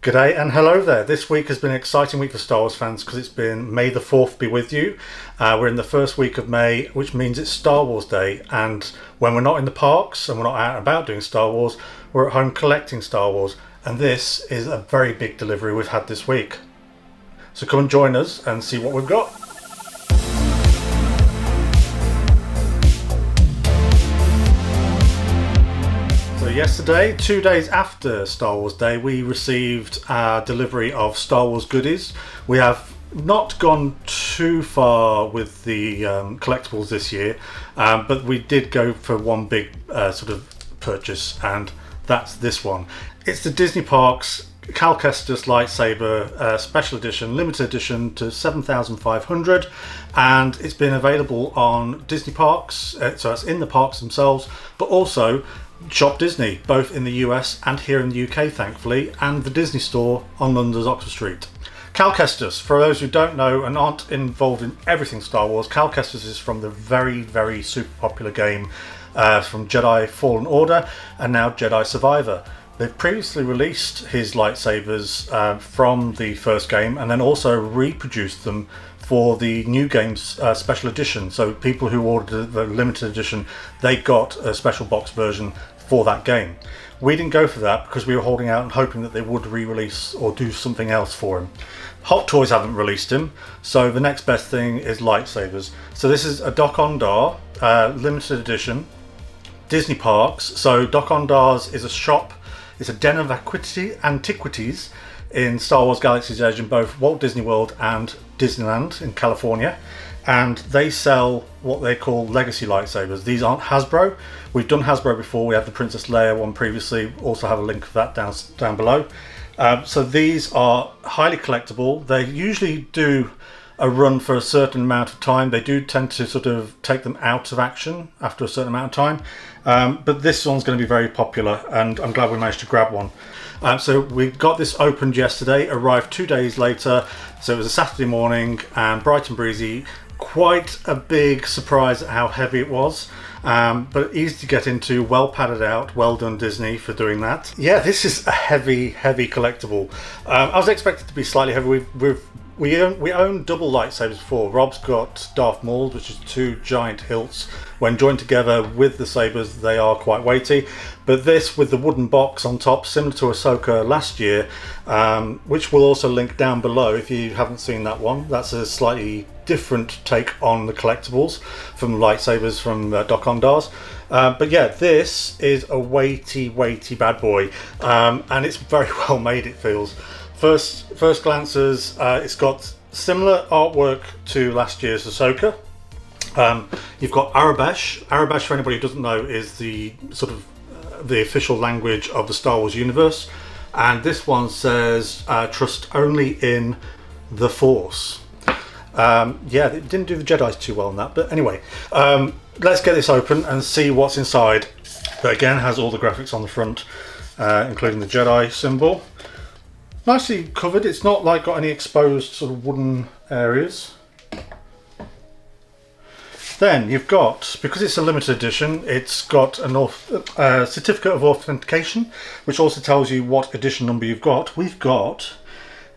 G'day and hello there. This week has been an exciting week for Star Wars fans because it's been May the 4th be with you. We're in the first week of May, which means it's Star Wars Day, and when we're not in the parks and we're not out and about doing Star Wars, we're at home collecting Star Wars, and this is a very big delivery we've had this week. So come and join us and see what we've got. So yesterday, 2 days after Star Wars Day, we received our delivery of Star Wars goodies. We have not gone too far with the collectibles this year, but we did go for one big sort of purchase, and that's this one. It's the Disney Parks Kestis Lightsaber special edition, limited edition to 7,500, and it's been available on Disney Parks, so it's in the parks themselves, but also Shop Disney, both in the US and here in the UK, thankfully, and the Disney Store on London's Oxford Street. Kestis, for those who don't know and aren't involved in everything Star Wars, Kestis is from the very, very super popular game from Jedi Fallen Order and now Jedi Survivor. They've previously released his lightsabers from the first game and then also reproduced them for the new game's special edition. So people who ordered the limited edition, they got a special box version for that game. We didn't go for that because we were holding out and hoping that they would re-release or do something else for him. Hot Toys haven't released him, so the next best thing is lightsabers. So this is a Dok-Ondar limited edition, Disney Parks. So Dok-Ondar's is a shop, it's a den of antiquities in Star Wars Galaxy's Edge in both Walt Disney World and Disneyland in California, and they sell what they call legacy lightsabers. These aren't Hasbro. We've done Hasbro before. We had the Princess Leia one previously. Also have a link for that down below. So these are highly collectible. They usually do a run for a certain amount of time. They do tend to sort of take them out of action after a certain amount of time, but this one's going to be very popular, and I'm glad we managed to grab one. So we got this opened yesterday, arrived 2 days later, so it was a Saturday morning and bright and breezy. Quite a big surprise at how heavy it was, but easy to get into, well padded out. Well done Disney for doing that. Yeah, this is a heavy collectible. I was expecting it to be slightly heavy. We own double lightsabers before. Rob's got Darth Maul's, which is two giant hilts. When joined together with the sabers, they are quite weighty. But this, with the wooden box on top, similar to Ahsoka last year, which we'll also link down below if you haven't seen that one. That's a slightly different take on the collectibles from lightsabers from Dok-Ondar's. But yeah, this is a weighty bad boy, and it's very well made, it feels. First glances, it's got similar artwork to last year's Ahsoka. You've got Arabesh. Arabesh, for anybody who doesn't know, is the sort of the official language of the Star Wars universe, and this one says trust only in the Force. Yeah, they didn't do the Jedi's too well on that, but anyway, let's get this open and see what's inside. That again has all the graphics on the front, including the Jedi symbol. Nicely covered. It's not like got any exposed sort of wooden areas. Then you've got, because it's a limited edition, it's got a certificate of authentication, which also tells you what edition number you've got. We've got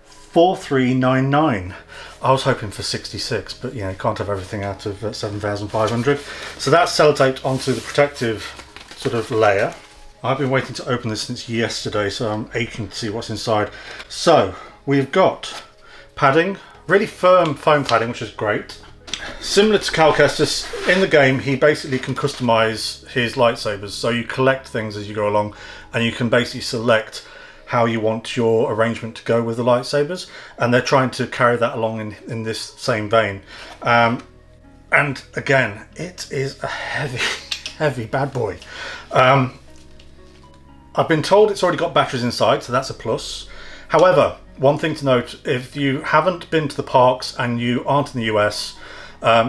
4399. I was hoping for 66, but you know, you can't have everything out of 7,500. So that's sellotaped onto the protective sort of layer. I've been waiting to open this since yesterday, so I'm aching to see what's inside. So we've got padding, really firm foam padding, which is great. Similar to Kestis, in the game he basically can customize his lightsabers, so you collect things as you go along and you can basically select how you want your arrangement to go with the lightsabers, and they're trying to carry that along in this same vein. And again, it is a heavy bad boy. I've been told it's already got batteries inside, so that's a plus. However, one thing to note, if you haven't been to the parks and you aren't in the US,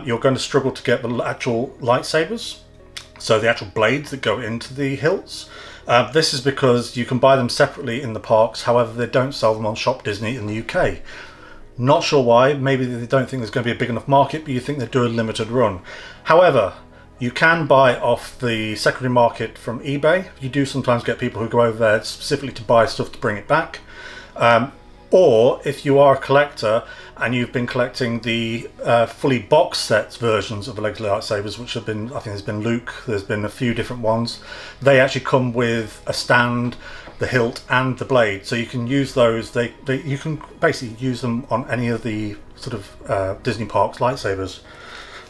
you're going to struggle to get the actual lightsabers, so the actual blades that go into the hilts. This is because you can buy them separately in the parks, however they don't sell them on Shop Disney in the UK. Not sure why, maybe they don't think there's going to be a big enough market, but you think they do a limited run. However, you can buy off the secondary market from eBay. You do sometimes get people who go over there specifically to buy stuff to bring it back. Or if you are a collector and you've been collecting the fully box set versions of the Lego lightsabers, which have been, I think there's been Luke, there's been a few different ones. They actually come with a stand, the hilt, and the blade, so you can use those. You can basically use them on any of the sort of Disney parks lightsabers.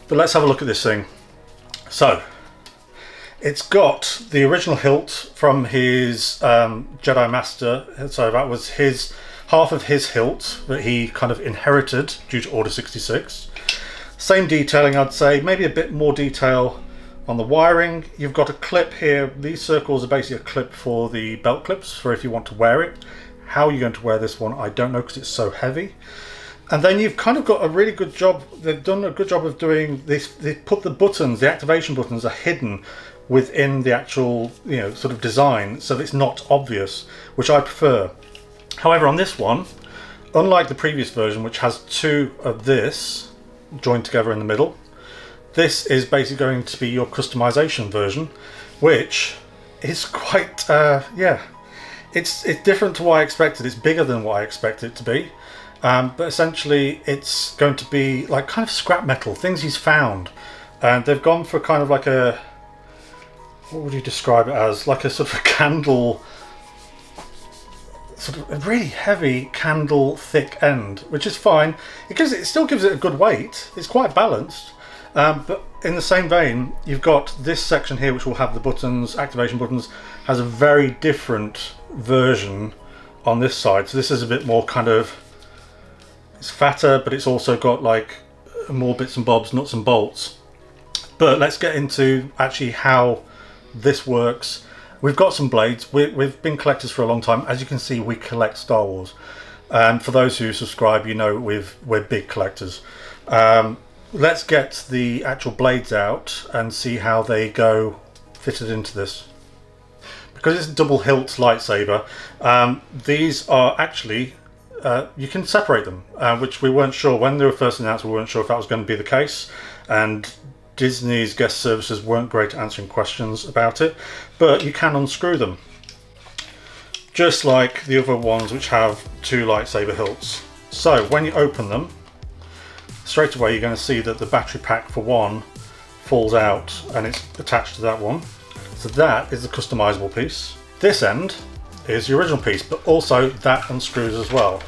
But let's have a look at this thing. So it's got the original hilt from his Jedi Master. So that was his half of his hilt that he kind of inherited due to Order 66. Same detailing, I'd say, maybe a bit more detail on the wiring. You've got a clip here. These circles are basically a clip for the belt clips for if you want to wear it. How you're going to wear this one, I don't know, because it's so heavy. And then you've kind of got a really good job. They've done a good job of doing this. They put the buttons, the activation buttons, are hidden within the actual, sort of design, so that it's not obvious, which I prefer. However, on this one, unlike the previous version, which has two of this joined together in the middle, this is basically going to be your customization version, which is quite, it's different to what I expected. It's bigger than what I expected it to be, but essentially it's going to be like kind of scrap metal, things he's found, and they've gone for kind of like a, what would you describe it as, like a sort of a candle, sort of a really heavy candle thick end, which is fine. It still gives it a good weight. It's quite balanced, but in the same vein, you've got this section here which will have the buttons, activation buttons, has a very different version on this side. So this is a bit more kind of, it's fatter, but it's also got like more bits and bobs, nuts and bolts. But let's get into actually how this works. We've got some blades. We've been collectors for a long time. As you can see, we collect Star Wars, and for those who subscribe, we're big collectors. Let's get the actual blades out and see how they go fitted into this. Because it's a double hilt lightsaber, these are actually, you can separate them, which we weren't sure when they were first announced. We weren't sure if that was going to be the case, and Disney's guest services weren't great at answering questions about it, but you can unscrew them, just like the other ones which have two lightsaber hilts. So when you open them, straight away you're going to see that the battery pack for one falls out and it's attached to that one. So that is the customizable piece. This end is the original piece, but also that unscrews as well.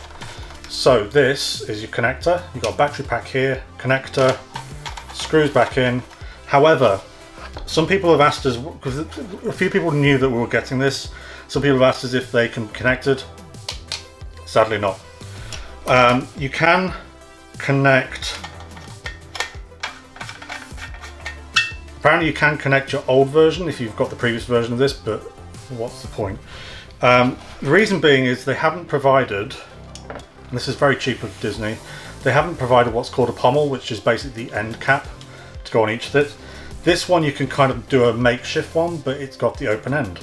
So this is your connector. You've got a battery pack here, connector, screws back in. However, some people have asked us, because a few people knew that we were getting this, some people have asked us if they can be connected. Sadly not. You can connect, apparently you can connect your old version if you've got the previous version of this, but what's the point? The reason being is they haven't provided, and this is very cheap of Disney, they haven't provided what's called a pommel, which is basically the end cap to go on each of it. This one you can kind of do a makeshift one, but it's got the open end.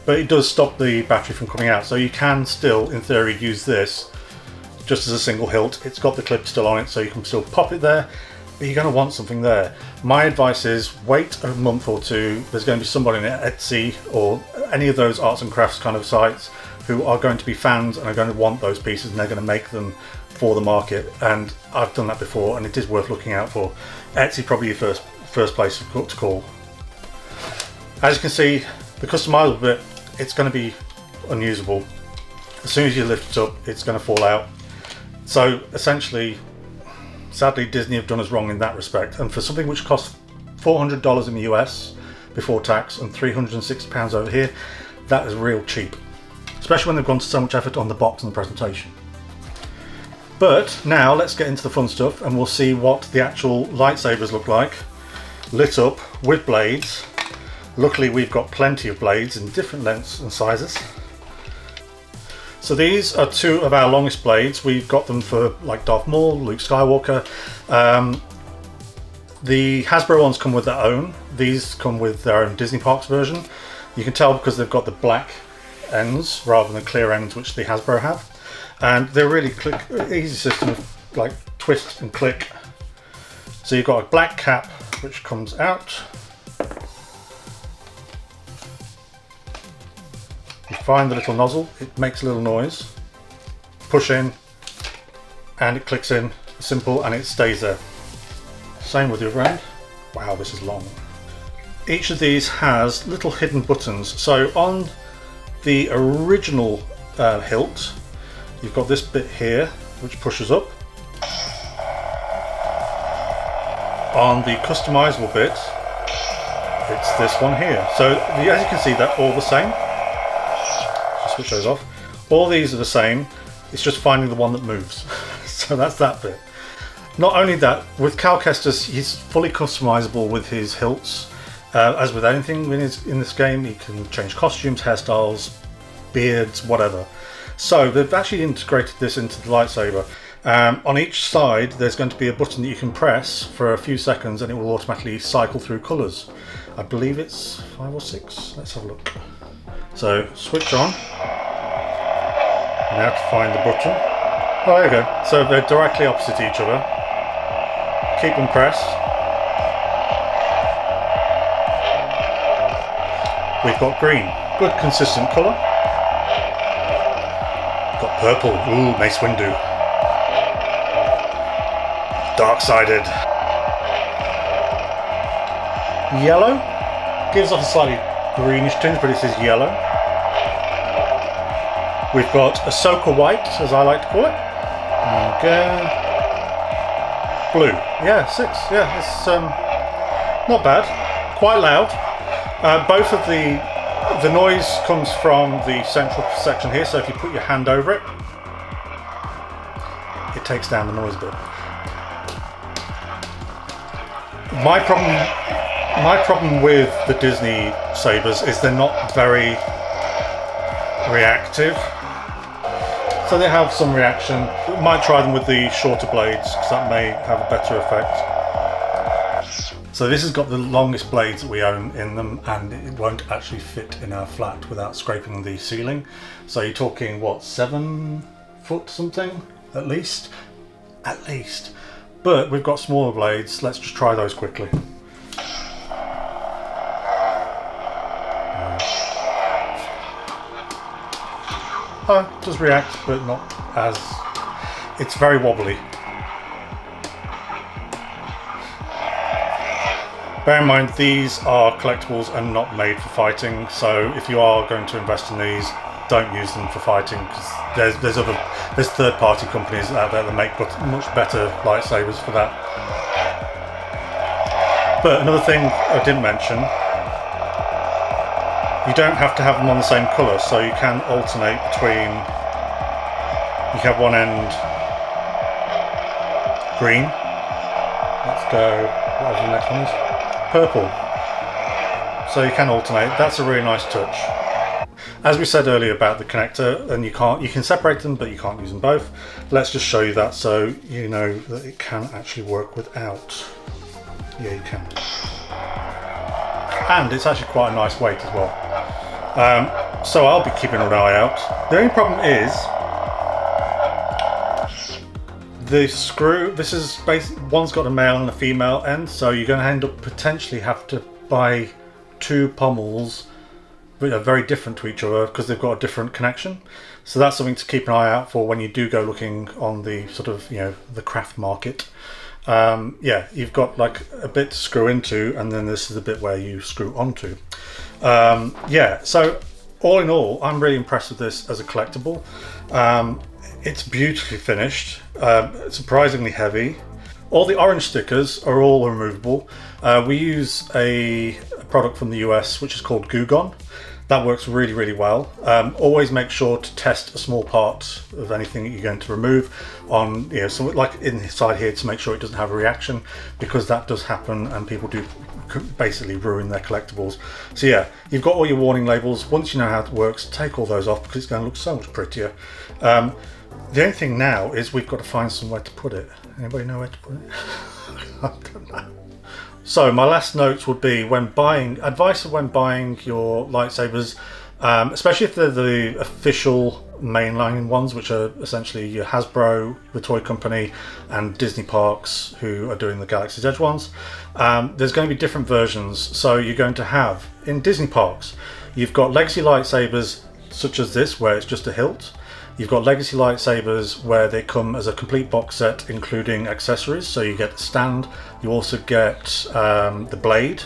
But it does stop the battery from coming out, so you can still, in theory, use this just as a single hilt. It's got the clip still on it, so you can still pop it there, but you're going to want something there. My advice is wait a month or two. There's going to be somebody in Etsy or any of those arts and crafts kind of sites who are going to be fans and are going to want those pieces, and they're going to make them for the market. And I've done that before, and it is worth looking out for. Etsy probably your first place to call. As you can see, the customizable bit, it's going to be unusable. As soon as you lift it up, it's going to fall out. So essentially, sadly, Disney have done us wrong in that respect. And for something which costs $400 in the US before tax and £360 over here, that is real cheap. Especially when they've gone to so much effort on the box and the presentation. But now let's get into the fun stuff, and we'll see what the actual lightsabers look like, lit up with blades. Luckily we've got plenty of blades in different lengths and sizes. So these are two of our longest blades. We've got them for like Darth Maul, Luke Skywalker. The Hasbro ones come with their own. These come with their own Disney Parks version. You can tell because they've got the black ends rather than clear ends, which the Hasbro have. And they're really easy system of like twist and click. So you've got a black cap which comes out. You find the little nozzle, it makes a little noise. push in, and it clicks in, simple, and it stays there. Same with the other end. Wow, this is long. Each of these has little hidden buttons. So on the original hilt, you've got this bit here, which pushes up. On the customizable bit, it's this one here. So as you can see, they're all the same. Just switch those off. All these are the same. It's just finding the one that moves. So that's that bit. Not only that, with Cal Kestis, he's fully customizable with his hilts. As with anything in this game, you can change costumes, hairstyles, beards, whatever. So they've actually integrated this into the lightsaber. On each side, there's going to be a button that you can press for a few seconds, and it will automatically cycle through colours. I believe it's 5 or 6. Let's have a look. So switch on. Now to find the button. Oh, there you go. So they're directly opposite each other. Keep them pressed. We've got green, good consistent colour. Got purple, ooh, Mace Windu. Dark-sided. Yellow, gives off a slightly greenish tinge, but it is yellow. We've got Ahsoka White, as I like to call it. Okay. Blue, yeah, 6, yeah, it's not bad, quite loud. Both of the noise comes from the central section here, so if you put your hand over it, it takes down the noise a bit. My problem with the Disney sabers is they're not very reactive. So they have some reaction. We might try them with the shorter blades, because that may have a better effect. So this has got the longest blades that we own in them, and it won't actually fit in our flat without scraping the ceiling. So you're talking, what, 7 foot something? At least? At least. But we've got smaller blades. Let's just try those quickly. It does react, but not as... It's very wobbly. Bear in mind, these are collectibles and not made for fighting, so if you are going to invest in these, don't use them for fighting, because there's third-party companies out there that make much better lightsabers for that. But another thing I didn't mention, you don't have to have them on the same colour, so you can alternate between, you can have one end green, let's go, whatever the next one is, purple. So you can alternate. That's a really nice touch. As we said earlier about the connector, and you can separate them, but you can't use them both. Let's just show you that so you know that it can actually work without. Yeah, you can. And it's actually quite a nice weight as well. So I'll be keeping an eye out. The only problem is the screw. This is one's got a male and a female end, so you're going to end up potentially have to buy 2 pommels that are very different to each other because they've got a different connection. So that's something to keep an eye out for when you do go looking on the sort of, you know, the craft market. Yeah, you've got like a bit to screw into, and then this is the bit where you screw onto. Yeah, so all in all, I'm really impressed with this as a collectible. It's beautifully finished, surprisingly heavy. All the orange stickers are all removable. We use a product from the US which is called Goo Gone. That works really, really well. Always make sure to test a small part of anything that you're going to remove on, you know, something like inside here, to make sure it doesn't have a reaction, because that does happen and people do basically ruin their collectibles. So yeah, you've got all your warning labels. Once you know how it works, take all those off because it's going to look so much prettier. The only thing now is we've got to find somewhere to put it. Anybody know where to put it? I don't know. So my last notes would be when buying your lightsabers, especially if they're the official mainline ones, which are essentially your Hasbro, the toy company, and Disney Parks, who are doing the Galaxy's Edge ones. There's going to be different versions. So you're going to have, in Disney Parks, you've got legacy lightsabers such as this, where it's just a hilt. You've got Legacy lightsabers where they come as a complete box set, including accessories. So you get the stand, you also get the blade,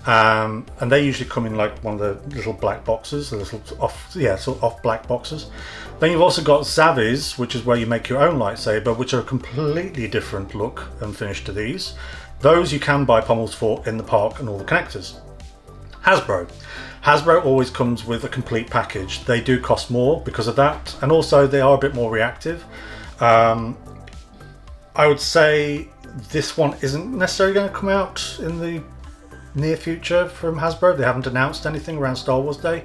and they usually come in like one of the little black boxes, the little off black boxes. Then you've also got Zavis, which is where you make your own lightsaber, which are a completely different look and finish to these. Those you can buy pommels for in the park and all the connectors. Hasbro always comes with a complete package. They do cost more because of that, and also they are a bit more reactive. I would say this one isn't necessarily going to come out in the near future from Hasbro. They haven't announced anything around Star Wars Day,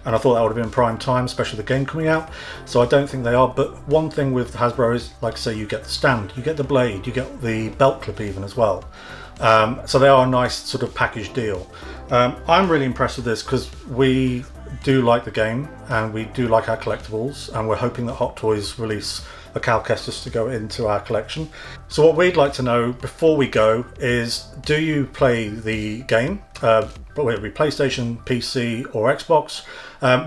and I thought that would have been prime time, especially the game coming out. So I don't think they are. But one thing with Hasbro is, like I say, you get the stand, you get the blade, you get the belt clip even as well. So they are a nice sort of package deal. I'm really impressed with this because we do like the game and we do like our collectibles, and we're hoping that Hot Toys release a Cal Kestis to go into our collection. So what we'd like to know before we go is, do you play the game, whether it be PlayStation, PC or Xbox?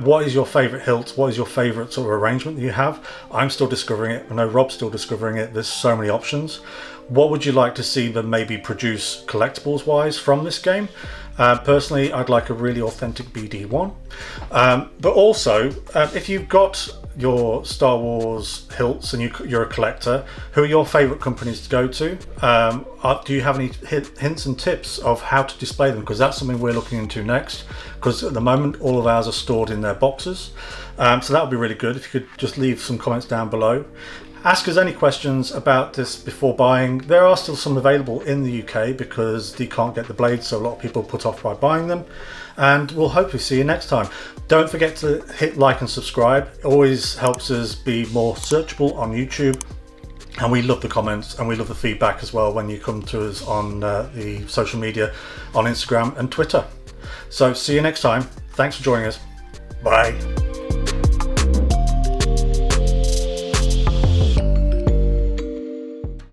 What is your favourite hilt? What is your favourite sort of arrangement that you have? I'm still discovering it. I know Rob's still discovering it. There's so many options. What would you like to see them maybe produce collectibles wise from this game? Personally, I'd like a really authentic BD1. But also, if you've got your Star Wars hilts and you're a collector, who are your favourite companies to go to? Do you have any hints and tips of how to display them? Because that's something we're looking into next, because at the moment all of ours are stored in their boxes. So that would be really good if you could just leave some comments down below. Ask us any questions about this before buying. There are still some available in the UK because you can't get the blades, so a lot of people put off by buying them. And we'll hopefully see you next time. Don't forget to hit like and subscribe. It always helps us be more searchable on YouTube. And we love the comments and we love the feedback as well when you come to us on the social media on Instagram and Twitter. So see you next time. Thanks for joining us. Bye.